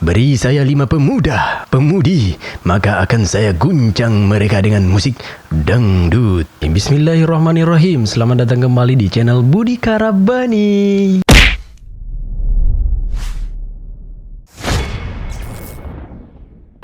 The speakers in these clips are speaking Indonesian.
Beri saya 5 pemuda, pemudi, maka akan saya guncang mereka dengan musik dangdut. Bismillahirrahmanirrahim. Selamat datang kembali di channel Budi Karabani.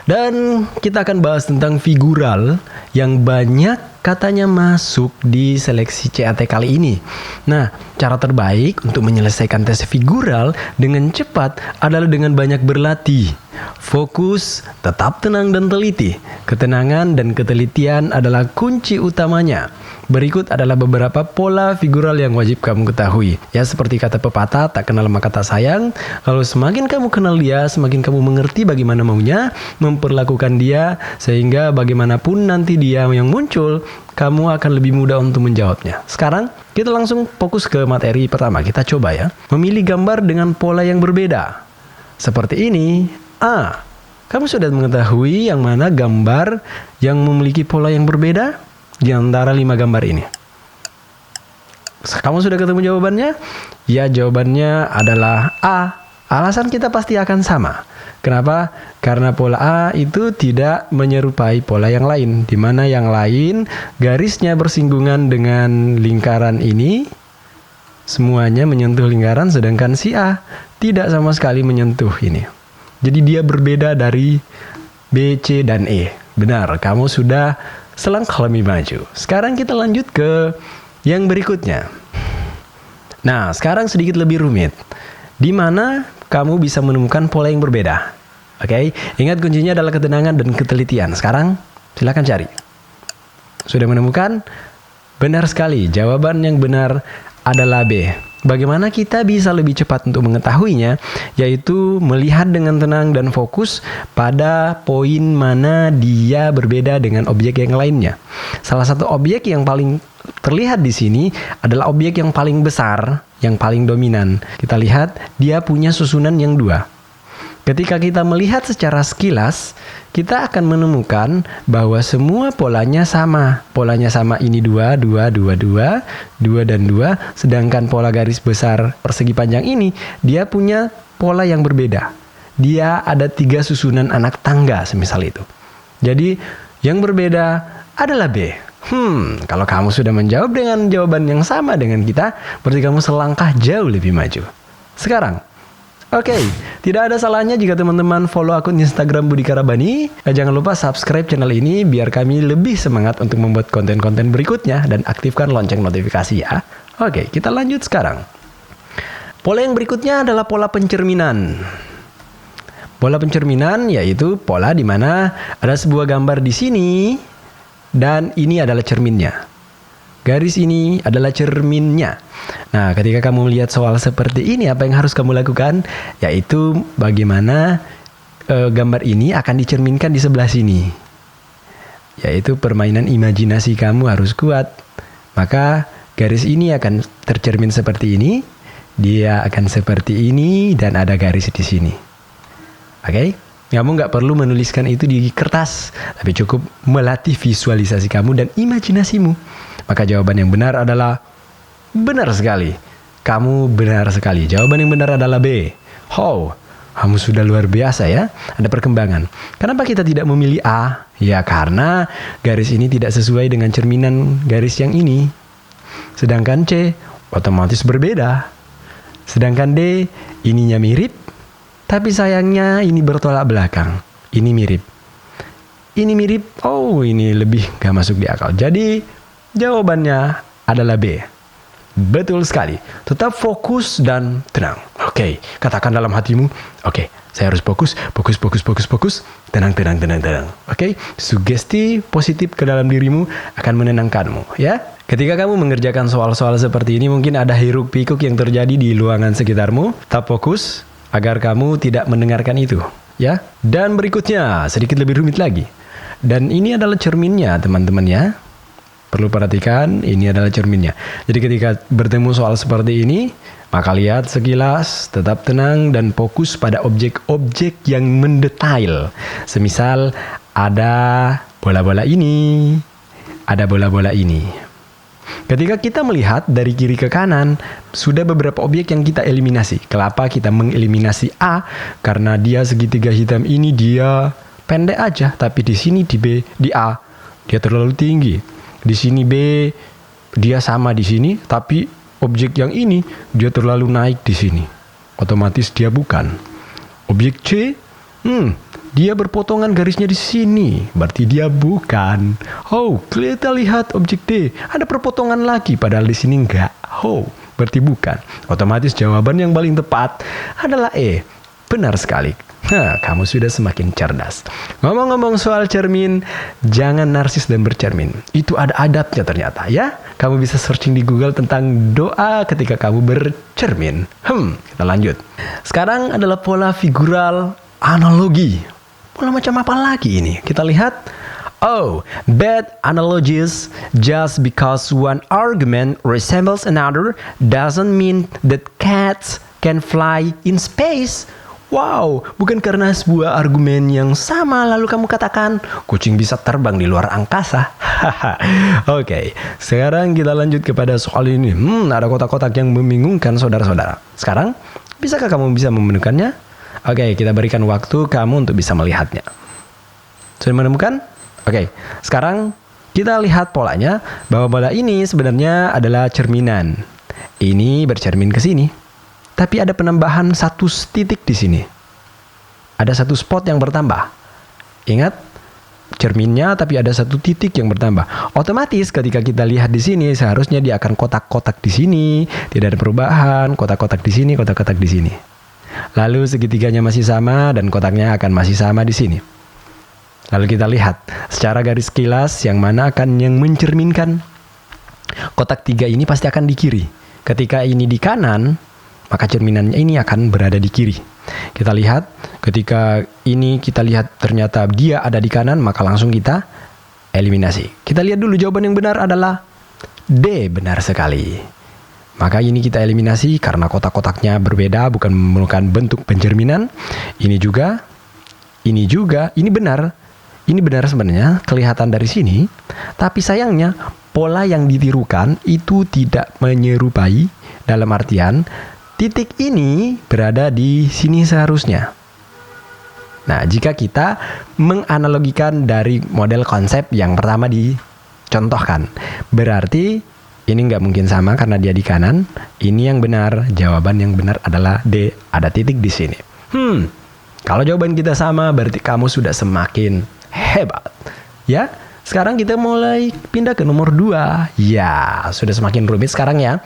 Dan kita akan bahas tentang figural yang banyak katanya masuk di seleksi CAT kali ini. Nah, cara terbaik untuk menyelesaikan tes figural dengan cepat adalah dengan banyak berlatih. Fokus, tetap tenang dan teliti. Ketenangan dan ketelitian adalah kunci utamanya. Berikut adalah beberapa pola figural yang wajib kamu ketahui. Ya, seperti kata pepatah, tak kenal maka tak sayang. Kalau semakin kamu kenal dia, semakin kamu mengerti bagaimana maunya, memperlakukan dia, sehingga bagaimanapun nanti dia yang muncul, kamu akan lebih mudah untuk menjawabnya. Sekarang, kita langsung fokus ke materi pertama. Kita coba ya. Memilih gambar dengan pola yang berbeda. Seperti ini. A. Kamu sudah mengetahui yang mana gambar yang memiliki pola yang berbeda? Di antara 5 gambar ini. Kamu sudah ketemu jawabannya? Ya, jawabannya adalah A. Alasan kita pasti akan sama. Kenapa? Karena pola A itu tidak menyerupai pola yang lain. Di mana yang lain garisnya bersinggungan dengan lingkaran ini. Semuanya menyentuh lingkaran, sedangkan si A tidak sama sekali menyentuh ini. Jadi dia berbeda dari B, C, dan E. Benar, kamu sudah selangkah lebih maju. Sekarang kita lanjut ke yang berikutnya. Nah, sekarang sedikit lebih rumit. Di mana kamu bisa menemukan pola yang berbeda. Oke, ingat kuncinya adalah ketenangan dan ketelitian. Sekarang silakan cari. Sudah menemukan? Benar sekali. Jawaban yang benar adalah B. Bagaimana kita bisa lebih cepat untuk mengetahuinya? Yaitu melihat dengan tenang dan fokus pada poin mana dia berbeda dengan objek yang lainnya. Salah satu objek yang paling terlihat di sini adalah objek yang paling besar, yang paling dominan. Kita lihat dia punya susunan yang 2. Ketika kita melihat secara sekilas, kita akan menemukan bahwa semua polanya sama. Polanya sama, ini 2, 2, 2, 2, 2 dan 2. Sedangkan pola garis besar persegi panjang ini, dia punya pola yang berbeda. Dia ada 3 susunan anak tangga, semisal itu. Jadi, yang berbeda adalah B. Kalau kamu sudah menjawab dengan jawaban yang sama dengan kita, berarti kamu selangkah jauh lebih maju. Sekarang, oke, tidak ada salahnya jika teman-teman follow akun Instagram Budi Karabani. Jangan lupa subscribe channel ini biar kami lebih semangat untuk membuat konten-konten berikutnya dan aktifkan lonceng notifikasi ya. Oke, kita lanjut sekarang. Pola yang berikutnya adalah pola pencerminan. Pola pencerminan yaitu pola di mana ada sebuah gambar di sini dan ini adalah cerminnya. Garis ini adalah cerminnya. Nah, ketika kamu melihat soal seperti ini, apa yang harus kamu lakukan? Yaitu bagaimana gambar ini akan dicerminkan di sebelah sini. Yaitu permainan imajinasi kamu harus kuat. Maka garis ini akan tercermin seperti ini. Dia akan seperti ini dan ada garis di sini. Oke? Kamu nggak perlu menuliskan itu di kertas. Tapi cukup melatih visualisasi kamu dan imajinasimu. Maka jawaban yang benar adalah benar sekali. Kamu benar sekali. Jawaban yang benar adalah B. Kamu sudah luar biasa ya. Ada perkembangan. Kenapa kita tidak memilih A? Ya karena garis ini tidak sesuai dengan cerminan garis yang ini. Sedangkan C otomatis berbeda. Sedangkan D ininya mirip. Tapi sayangnya ini bertolak belakang. Ini mirip. Ini mirip. Ini lebih gak masuk di akal. Jadi jawabannya adalah B. Betul sekali. Tetap fokus dan tenang. Oke, katakan dalam hatimu, oke, saya harus fokus. Tenang. Oke, sugesti positif ke dalam dirimu akan menenangkanmu, ya. Ketika kamu mengerjakan soal-soal seperti ini, mungkin ada hiruk pikuk yang terjadi di ruangan sekitarmu. Tetap fokus agar kamu tidak mendengarkan itu, ya. Dan berikutnya, sedikit lebih rumit lagi. Dan ini adalah cerminnya, teman-teman ya. Perlu perhatikan, ini adalah cerminnya. Jadi ketika bertemu soal seperti ini, maka lihat sekilas, tetap tenang dan fokus pada objek-objek yang mendetail. Semisal ada bola-bola ini, ada bola-bola ini. ketika kita melihat dari kiri ke kanan, sudah beberapa objek yang kita eliminasi. Kenapa kita mengeliminasi A? Karena dia segitiga hitam ini dia pendek aja, tapi di sini di B, di A dia terlalu tinggi. Di sini B dia sama di sini, tapi objek yang ini dia terlalu naik di sini. Otomatis dia bukan. Objek C, dia berpotongan garisnya di sini, berarti dia bukan. Oh, kita lihat objek D, ada perpotongan lagi, padahal di sini enggak. Oh, berarti bukan. Otomatis jawaban yang paling tepat adalah E. Benar sekali. Kamu sudah semakin cerdas. Ngomong-ngomong soal cermin, jangan narsis dan bercermin. Itu ada adabnya ternyata ya. Kamu bisa searching di Google tentang doa ketika kamu bercermin. Kita lanjut. Sekarang adalah pola figural analogi. Pola macam apa lagi ini? Kita lihat. Oh, bad analogies. Just because one argument resembles another doesn't mean that cats can fly in space. Wow, bukan karena sebuah argumen yang sama lalu kamu katakan kucing bisa terbang di luar angkasa. Oke, sekarang kita lanjut kepada soal ini. Ada kotak-kotak yang membingungkan saudara-saudara. Sekarang, bisakah kamu bisa menemukannya? Oke, kita berikan waktu kamu untuk bisa melihatnya. Sudah menemukan? Oke, sekarang kita lihat polanya bahwa bola ini sebenarnya adalah cerminan. Ini bercermin ke sini. Tapi ada penambahan satu titik di sini. Ada satu spot yang bertambah. Ingat, cerminnya tapi ada satu titik yang bertambah. Otomatis ketika kita lihat di sini, seharusnya dia akan kotak-kotak di sini. Tidak ada perubahan, kotak-kotak di sini, kotak-kotak di sini. Lalu segitiganya masih sama dan kotaknya akan masih sama di sini. Lalu kita lihat secara garis kilas yang mana akan yang mencerminkan. Kotak 3 ini pasti akan di kiri. Ketika ini di kanan, maka cerminannya ini akan berada di kiri. Kita lihat, ketika ini kita lihat ternyata dia ada di kanan, maka langsung kita eliminasi. Kita lihat dulu jawaban yang benar adalah D, benar sekali. Maka ini kita eliminasi karena kotak-kotaknya berbeda, bukan memerlukan bentuk pencerminan. Ini juga, ini benar. Ini benar sebenarnya, kelihatan dari sini. Tapi sayangnya, pola yang ditirukan itu tidak menyerupai, dalam artian titik ini berada di sini seharusnya. Nah, jika kita menganalogikan dari model konsep yang pertama dicontohkan, berarti ini nggak mungkin sama karena dia di kanan. Ini yang benar, jawaban yang benar adalah D, ada titik di sini. Kalau jawaban kita sama, berarti kamu sudah semakin hebat. Ya, sekarang kita mulai pindah ke nomor 2. Ya, sudah semakin rumit sekarang ya.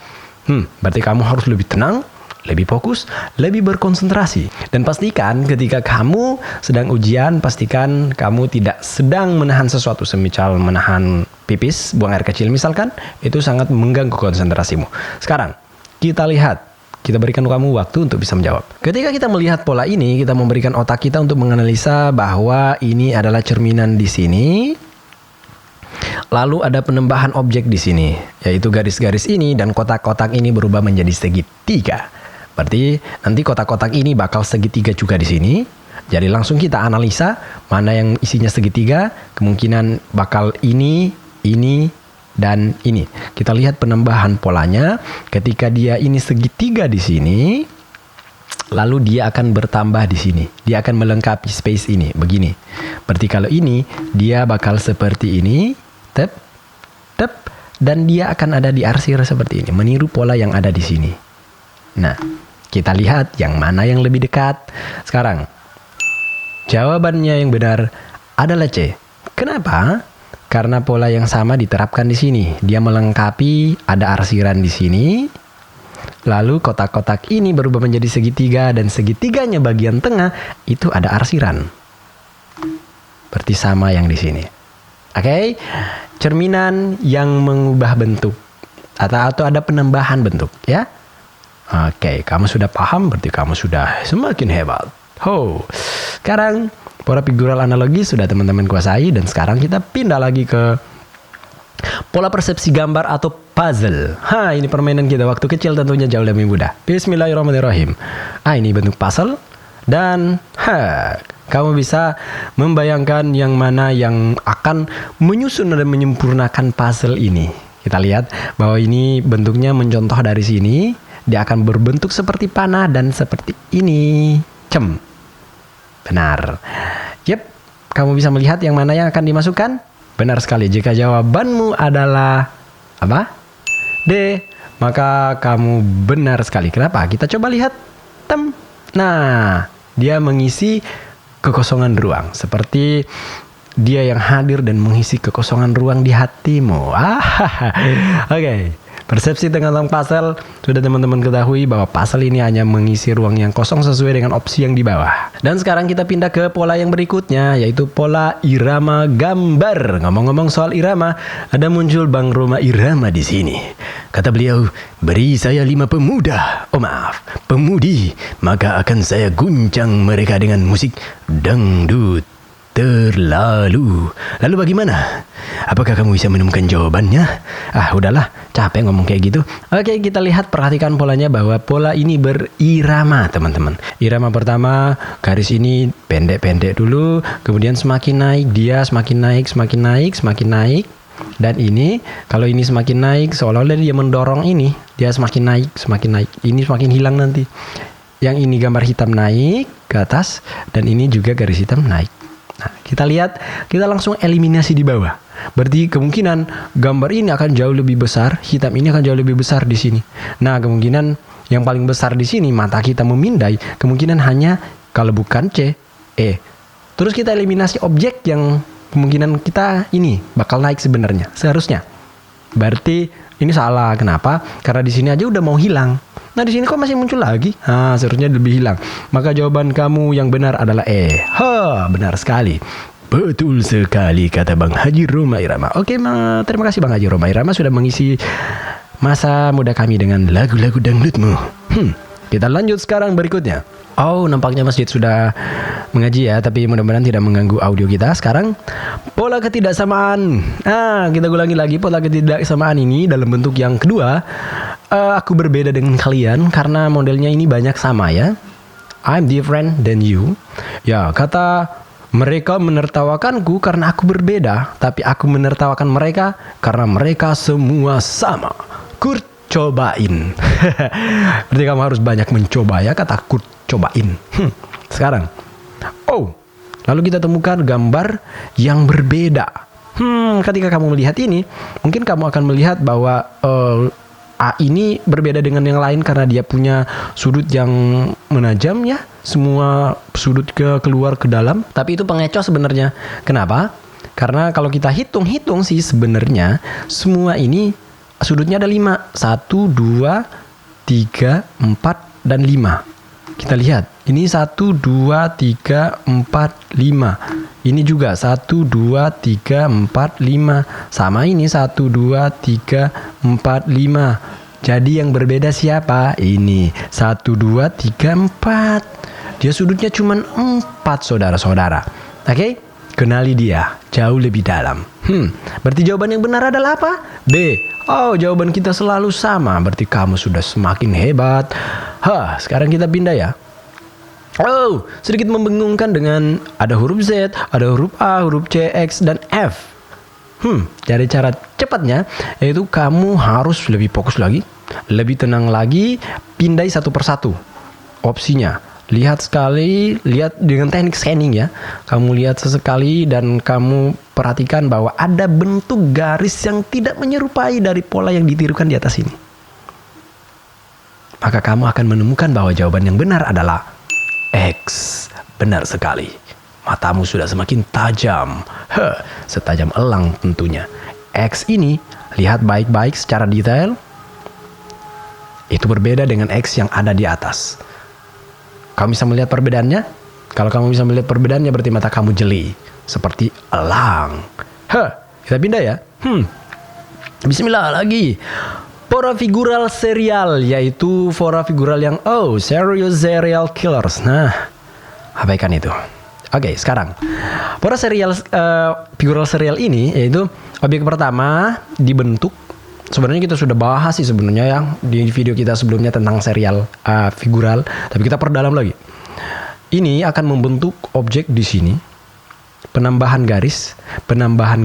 Berarti kamu harus lebih tenang, lebih fokus, lebih berkonsentrasi. Dan pastikan ketika kamu sedang ujian, pastikan kamu tidak sedang menahan sesuatu. Semisal menahan pipis, buang air kecil misalkan, itu sangat mengganggu konsentrasimu. Sekarang, kita lihat. Kita berikan kamu waktu untuk bisa menjawab. Ketika kita melihat pola ini, kita memberikan otak kita untuk menganalisa bahwa ini adalah cerminan di sini. Lalu ada penambahan objek di sini, yaitu garis-garis ini dan kotak-kotak ini berubah menjadi segitiga. Berarti nanti kotak-kotak ini bakal segitiga juga di sini. Jadi langsung kita analisa mana yang isinya segitiga, kemungkinan bakal ini, dan ini. Kita lihat penambahan polanya. Ketika dia ini segitiga di sini, lalu dia akan bertambah di sini. Dia akan melengkapi space ini, begini. Berarti kalau ini, dia bakal seperti ini, tep, dan dia akan ada di arsir seperti ini, meniru pola yang ada di sini. Nah, kita lihat yang mana yang lebih dekat. Sekarang, jawabannya yang benar adalah C. Kenapa? Karena pola yang sama diterapkan di sini. Dia melengkapi, ada arsiran di sini. Lalu kotak-kotak ini berubah menjadi segitiga dan segitiganya bagian tengah itu ada arsiran. Berarti sama yang di sini. Oke? Cerminan yang mengubah bentuk atau ada penambahan bentuk, ya. Oke, kamu sudah paham, berarti kamu sudah semakin hebat. Sekarang pola figural analogi sudah teman-teman kuasai, dan sekarang kita pindah lagi ke pola persepsi gambar atau puzzle. Ini permainan kita waktu kecil, tentunya jauh lebih mudah. Bismillahirrahmanirrahim. Ini bentuk puzzle dan kamu bisa membayangkan yang mana yang akan menyusun dan menyempurnakan puzzle ini. Kita lihat bahwa ini bentuknya mencontoh dari sini. Dia akan berbentuk seperti panah dan seperti ini. Benar. Yep, kamu bisa melihat yang mana yang akan dimasukkan? Benar sekali. Jika jawabanmu adalah apa? D, maka kamu benar sekali. Kenapa? Kita coba lihat. Nah, dia mengisi kekosongan ruang. Seperti dia yang hadir dan mengisi kekosongan ruang di hatimu. Oke. Persepsi tentang puzzle sudah teman-teman ketahui bahwa puzzle ini hanya mengisi ruang yang kosong sesuai dengan opsi yang di bawah. Dan sekarang kita pindah ke pola yang berikutnya, yaitu pola irama gambar. Ngomong-ngomong soal irama, ada muncul Bang Roma Irama di sini. Kata beliau, beri saya 5 pemuda, pemudi, maka akan saya guncang mereka dengan musik dangdut terlalu. Lalu bagaimana? Apakah kamu bisa menemukan jawabannya? Udahlah, capek ngomong kayak gitu. Oke, kita lihat, perhatikan polanya bahwa pola ini berirama, teman-teman. Irama pertama, garis ini pendek-pendek dulu, kemudian semakin naik, dia semakin naik, semakin naik, semakin naik. Dan ini, kalau ini semakin naik, seolah-olah dia mendorong ini, dia semakin naik, semakin naik. Ini semakin hilang nanti. Yang ini gambar hitam naik ke atas, dan ini juga garis hitam naik. Nah, kita lihat, kita langsung eliminasi di bawah. Berarti kemungkinan gambar ini akan jauh lebih besar, hitam ini akan jauh lebih besar di sini. Nah, kemungkinan yang paling besar di sini, mata kita memindai, kemungkinan hanya, kalau bukan C, E. Terus kita eliminasi objek yang kemungkinan kita ini bakal naik sebenarnya, seharusnya. Berarti ini salah. Kenapa? Karena di sini aja udah mau hilang. Nah, di sini kok masih muncul lagi? Seharusnya lebih hilang. Maka jawaban kamu yang benar adalah E. Benar sekali. Betul sekali kata Bang Haji Roma Irama. Oke, terima kasih Bang Haji Roma Irama sudah mengisi masa muda kami dengan lagu-lagu dangdutmu. Kita lanjut sekarang berikutnya. Nampaknya masjid sudah mengaji ya, tapi mudah-mudahan tidak mengganggu audio kita. Sekarang pola ketidaksamaan. Kita ulangi lagi pola ketidaksamaan ini dalam bentuk yang kedua. Aku berbeda dengan kalian karena modelnya ini banyak sama ya. I'm different than you. Ya, kata mereka menertawakanku karena aku berbeda, tapi aku menertawakan mereka karena mereka semua sama. Kurt cobain. Berarti kamu harus banyak mencoba ya, kata Kurt cobain. Sekarang, lalu kita temukan gambar yang berbeda. Ketika kamu melihat ini, mungkin kamu akan melihat bahwa A ini berbeda dengan yang lain karena dia punya sudut yang menajam ya. Semua sudut keluar ke dalam. Tapi itu pengecoh sebenarnya. Kenapa? Karena kalau kita hitung-hitung sih sebenarnya semua ini sudutnya ada 5. 1, 2, 3, 4, dan 5. Kita lihat. Ini 1, 2, 3, 4, 5. Ini juga 1, 2, 3, 4, 5. Sama ini 1, 2, 3, 4, 5. Jadi yang berbeda siapa? Ini 1, 2, 3, 4. Dia sudutnya cuma 4, saudara-saudara. Oke? Kenali dia jauh lebih dalam. Berarti jawaban yang benar adalah apa? B. Jawaban kita selalu sama. Berarti kamu sudah semakin hebat. Sekarang kita pindah ya. Sedikit membingungkan dengan ada huruf Z, ada huruf A, huruf C, X, dan F. Dari cara cepatnya, yaitu kamu harus lebih fokus lagi, lebih tenang lagi, pindai satu persatu opsinya. Lihat sekali, lihat dengan teknik scanning ya. Kamu lihat sesekali dan kamu perhatikan bahwa ada bentuk garis yang tidak menyerupai dari pola yang ditirukan di atas ini. Maka kamu akan menemukan bahwa jawaban yang benar adalah X. Benar sekali. Matamu sudah semakin tajam. Setajam elang tentunya. X ini, lihat baik-baik secara detail. Itu berbeda dengan X yang ada di atas. Kamu bisa melihat perbedaannya? Kalau kamu bisa melihat perbedaannya berarti mata kamu jeli. Seperti elang. Kita pindah ya. Bismillah lagi. Fora figural serial, yaitu fora figural yang serial killers. Nah, abaikan itu. Oke, sekarang fora figural serial ini yaitu objek pertama dibentuk. Sebenarnya kita sudah bahas sih sebenarnya yang di video kita sebelumnya tentang serial figural, tapi kita perdalam lagi. Ini akan membentuk objek di sini. Penambahan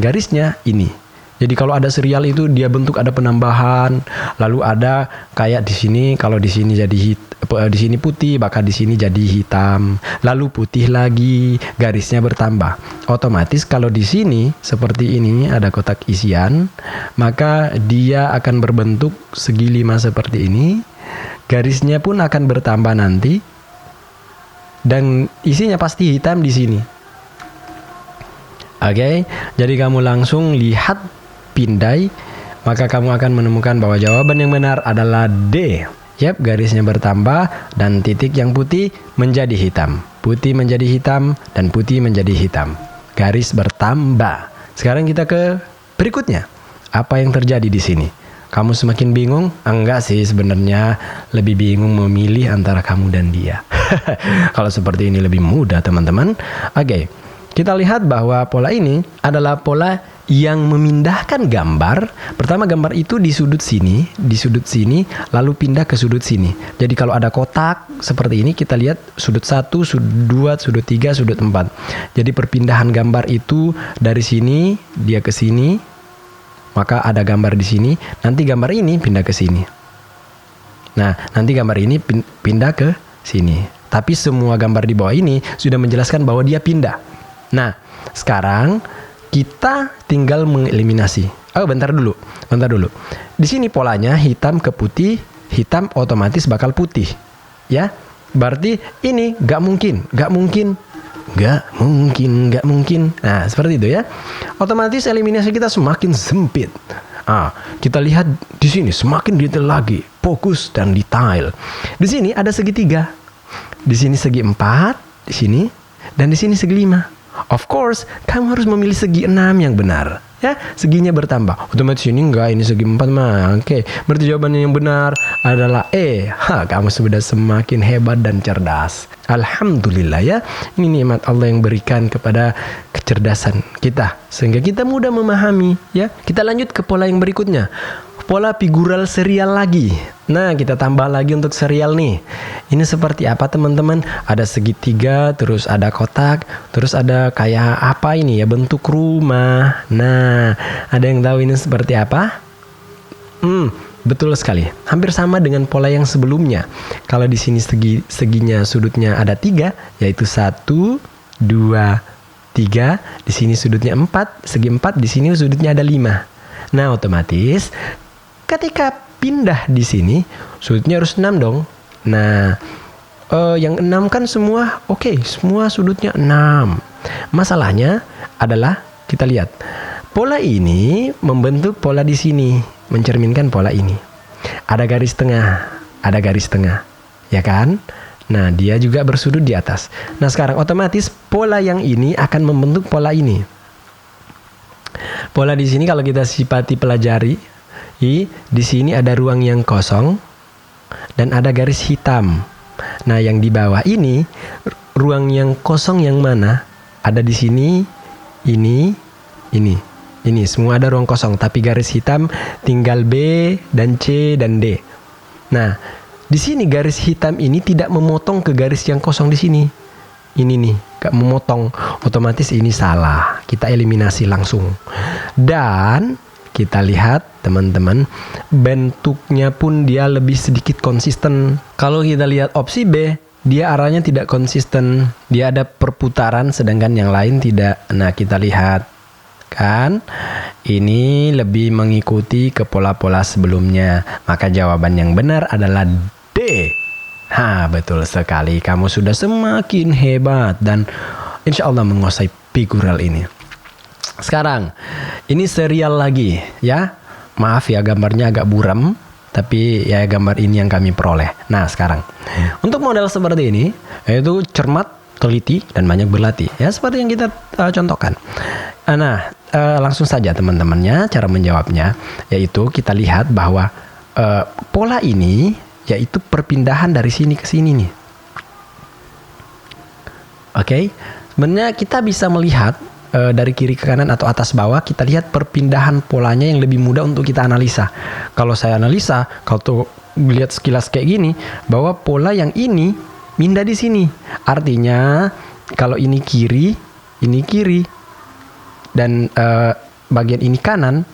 garisnya ini. Jadi kalau ada serial itu dia bentuk ada penambahan, lalu ada kayak di sini, kalau di sini jadi di sini putih, maka di sini jadi hitam, lalu putih lagi, garisnya bertambah. Otomatis kalau di sini seperti ini ada kotak isian, maka dia akan berbentuk segi 5 seperti ini. Garisnya pun akan bertambah nanti, dan isinya pasti hitam di sini. Oke, jadi kamu langsung lihat, pindai, maka kamu akan menemukan bahwa jawaban yang benar adalah D. Yap, garisnya bertambah dan titik yang putih menjadi hitam. Putih menjadi hitam dan putih menjadi hitam. Garis bertambah. Sekarang kita ke berikutnya. Apa yang terjadi di sini? Kamu semakin bingung? Enggak sih, sebenarnya lebih bingung memilih antara kamu dan dia. Kalau seperti ini lebih mudah, teman-teman. Oke, kita lihat bahwa pola ini adalah pola yang memindahkan gambar. Pertama gambar itu di sudut sini, lalu pindah ke sudut sini. Jadi kalau ada kotak seperti ini, kita lihat sudut 1, sudut 2, sudut 3, sudut 4. Jadi perpindahan gambar itu dari sini dia ke sini, maka ada gambar di sini, nanti gambar ini pindah ke sini. Nah, nanti gambar ini pindah ke sini. Tapi semua gambar di bawah ini sudah menjelaskan bahwa dia pindah. Nah, sekarang kita tinggal mengeliminasi. Oh, bentar dulu. Di sini polanya hitam ke putih, hitam otomatis bakal putih. Ya, berarti ini nggak mungkin. Nah, seperti itu ya. Otomatis eliminasi kita semakin sempit. Kita lihat di sini semakin detail lagi, fokus dan detail. Di sini ada segitiga. Di sini segi 4, di sini, dan di sini segi 5. Of course, kamu harus memilih segi 6 yang benar. Ya, seginya bertambah. Otomatis ini enggak, ini segi 4 mah. Oke, berarti jawabannya yang benar adalah E. Kamu sudah semakin hebat dan cerdas. Alhamdulillah ya. Ini nikmat Allah yang berikan kepada kecerdasan kita, sehingga kita mudah memahami. Ya, kita lanjut ke pola yang berikutnya. Pola figural serial lagi. Nah, kita tambah lagi untuk serial nih. Ini seperti apa teman-teman? Ada segitiga, terus ada kotak, terus ada kayak apa ini ya, bentuk rumah. Nah, ada yang tahu ini seperti apa? Betul sekali. Hampir sama dengan pola yang sebelumnya. Kalau di sini seginya sudutnya ada 3, yaitu 1, 2, 3. Di sini sudutnya 4, segi 4, di sini sudutnya ada 5. Nah, otomatis ketika pindah di sini, sudutnya harus 6 dong. Nah, yang 6 kan semua oke, semua sudutnya 6. Masalahnya adalah kita lihat pola ini membentuk pola di sini, mencerminkan pola ini. Ada garis tengah, ya kan? Nah, dia juga bersudut di atas. Nah, sekarang otomatis pola yang ini akan membentuk pola ini. Pola di sini kalau kita sifati pelajari, di sini ada ruang yang kosong dan ada garis hitam. Nah, yang di bawah ini ruang yang kosong yang mana? Ada di sini, ini semua ada ruang kosong, tapi garis hitam tinggal B dan C dan D. Nah, di sini garis hitam ini tidak memotong ke garis yang kosong di sini. Ini nih, gak memotong. Otomatis ini salah. Kita eliminasi langsung. Dan kita lihat teman-teman, bentuknya pun dia lebih sedikit konsisten. Kalau kita lihat opsi B, dia arahnya tidak konsisten. Dia ada perputaran sedangkan yang lain tidak. Nah, kita lihat kan, ini lebih mengikuti ke pola-pola sebelumnya. Maka jawaban yang benar adalah D. Betul sekali. Kamu sudah semakin hebat dan insya Allah menguasai figural ini. Sekarang, ini serial lagi ya. Maaf ya, gambarnya agak buram, tapi ya gambar ini yang kami peroleh. Nah, sekarang untuk model seperti ini, yaitu cermat, teliti, dan banyak berlatih. Ya, seperti yang kita contohkan. Nah, langsung saja teman-temannya cara menjawabnya, yaitu kita lihat bahwa pola ini yaitu perpindahan dari sini ke sini nih. Oke, sebenarnya kita bisa melihat dari kiri ke kanan atau atas bawah, kita lihat perpindahan polanya yang lebih mudah untuk kita analisa. Kalau saya analisa, kalau tuh lihat sekilas kayak gini, bahwa pola yang ini pindah di sini. Artinya kalau ini kiri, dan bagian ini kanan,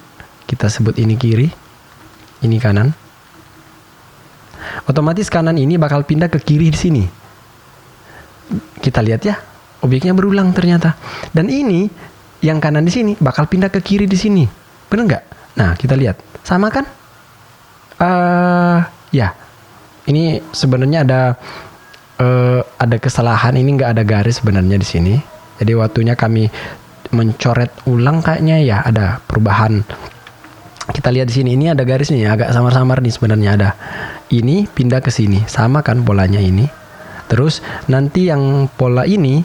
Kita sebut ini kiri, ini kanan. Otomatis kanan ini bakal pindah ke kiri di sini. Kita lihat ya, objeknya berulang ternyata. Dan ini yang kanan di sini bakal pindah ke kiri di sini. Bener nggak? Nah, kita lihat. Sama kan? Ya. Ini sebenarnya ada kesalahan. Ini nggak ada garis sebenarnya di sini. Jadi waktunya kami mencoret ulang kayaknya ya ada perubahan. Kita lihat di sini, ini ada garisnya agak samar-samar nih sebenarnya ada. Ini pindah ke sini, sama kan polanya ini. Terus nanti yang pola ini,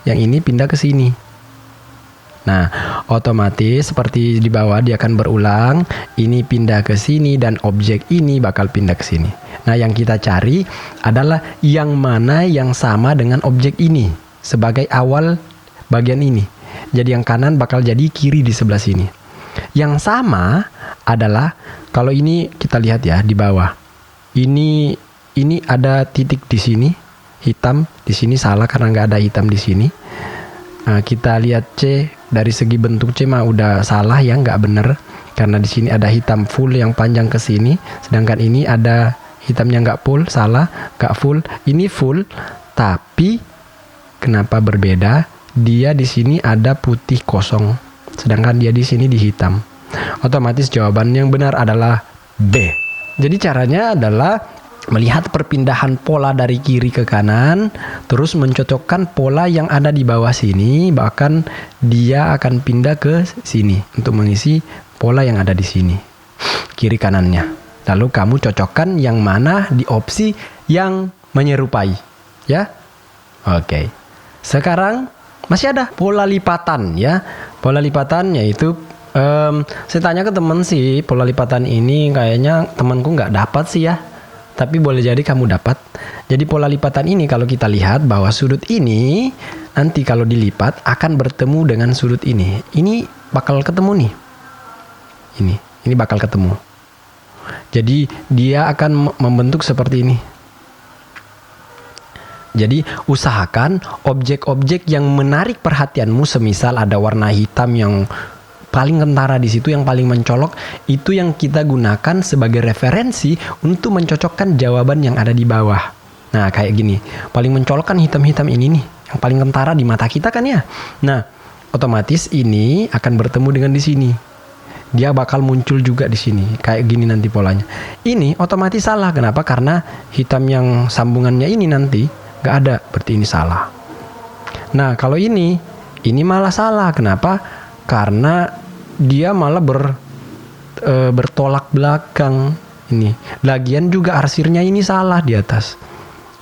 yang ini pindah ke sini. Nah, otomatis seperti di bawah dia akan berulang. Ini pindah ke sini dan objek ini bakal pindah ke sini. Nah, yang kita cari adalah yang mana yang sama dengan objek ini sebagai awal bagian ini. Jadi yang kanan bakal jadi kiri di sebelah sini. Yang sama adalah kalau ini kita lihat ya di bawah. Ini ada titik di sini, hitam di sini salah karena nggak ada hitam di sini. Nah, kita lihat C dari segi bentuk C mah udah salah ya, nggak bener karena di sini ada hitam full yang panjang ke sini, sedangkan ini ada hitamnya nggak full, salah, nggak full. Ini full, tapi kenapa berbeda? Dia di sini ada putih kosong, sedangkan dia di sini di hitam. Otomatis jawaban yang benar adalah B. Jadi caranya adalah melihat perpindahan pola dari kiri ke kanan, terus mencocokkan pola yang ada di bawah sini, bahkan dia akan pindah ke sini untuk mengisi pola yang ada di sini, kiri kanannya. Lalu kamu cocokkan yang mana di opsi yang menyerupai, ya. Oke. Sekarang masih ada pola lipatan ya. Pola lipatan yaitu saya tanya ke teman sih, pola lipatan ini kayaknya temanku nggak dapat sih ya. Tapi boleh jadi kamu dapat. Jadi pola lipatan ini kalau kita lihat bahwa sudut ini nanti kalau dilipat akan bertemu dengan sudut ini. Ini bakal ketemu nih. Ini bakal ketemu. Jadi dia akan membentuk seperti ini. Jadi usahakan objek-objek yang menarik perhatianmu, semisal ada warna hitam yang paling kentara di situ, yang paling mencolok, itu yang kita gunakan sebagai referensi untuk mencocokkan jawaban yang ada di bawah. Nah, kayak gini. Paling mencolok kan hitam-hitam ini nih, yang paling kentara di mata kita kan ya. Nah, otomatis ini akan bertemu dengan di sini. Dia bakal muncul juga di sini, kayak gini nanti polanya. Ini otomatis salah. Kenapa? Karena hitam yang sambungannya ini nanti nggak ada, berarti ini salah. Nah, kalau ini malah salah. Kenapa? Karena dia malah bertolak belakang. Ini lagian juga arsirnya ini salah di atas.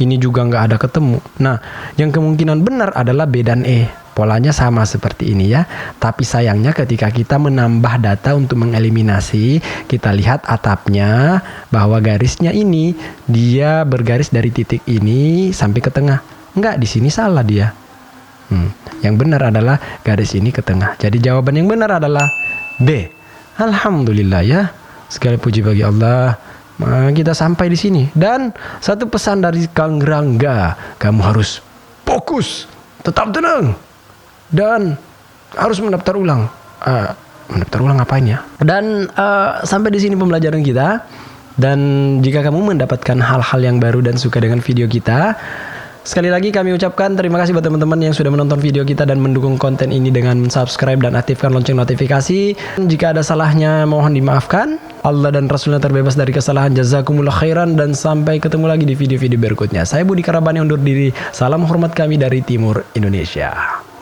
Ini juga nggak ada ketemu. Nah, yang kemungkinan benar adalah B dan E. Polanya sama seperti ini ya. Tapi sayangnya ketika kita menambah data untuk mengeliminasi, kita lihat atapnya bahwa garisnya ini dia bergaris dari titik ini sampai ke tengah. Enggak, di sini salah dia. Yang benar adalah garis ini ke tengah. Jadi jawaban yang benar adalah B. Alhamdulillah ya. Segala puji bagi Allah. Kita sampai di sini. Dan satu pesan dari Kang Rangga, kamu harus fokus, tetap tenang, dan harus mendaftar ulang. Mendaftar ulang ngapain ya? Dan sampai di sini pembelajaran kita. Dan jika kamu mendapatkan hal-hal yang baru dan suka dengan video kita, sekali lagi kami ucapkan terima kasih buat teman-teman yang sudah menonton video kita dan mendukung konten ini dengan subscribe dan aktifkan lonceng notifikasi. Jika ada salahnya mohon dimaafkan. Allah dan Rasulnya terbebas dari kesalahan. Jazakumullah khairan dan sampai ketemu lagi di video-video berikutnya. Saya Budi Karabani undur diri. Salam hormat kami dari Timur Indonesia.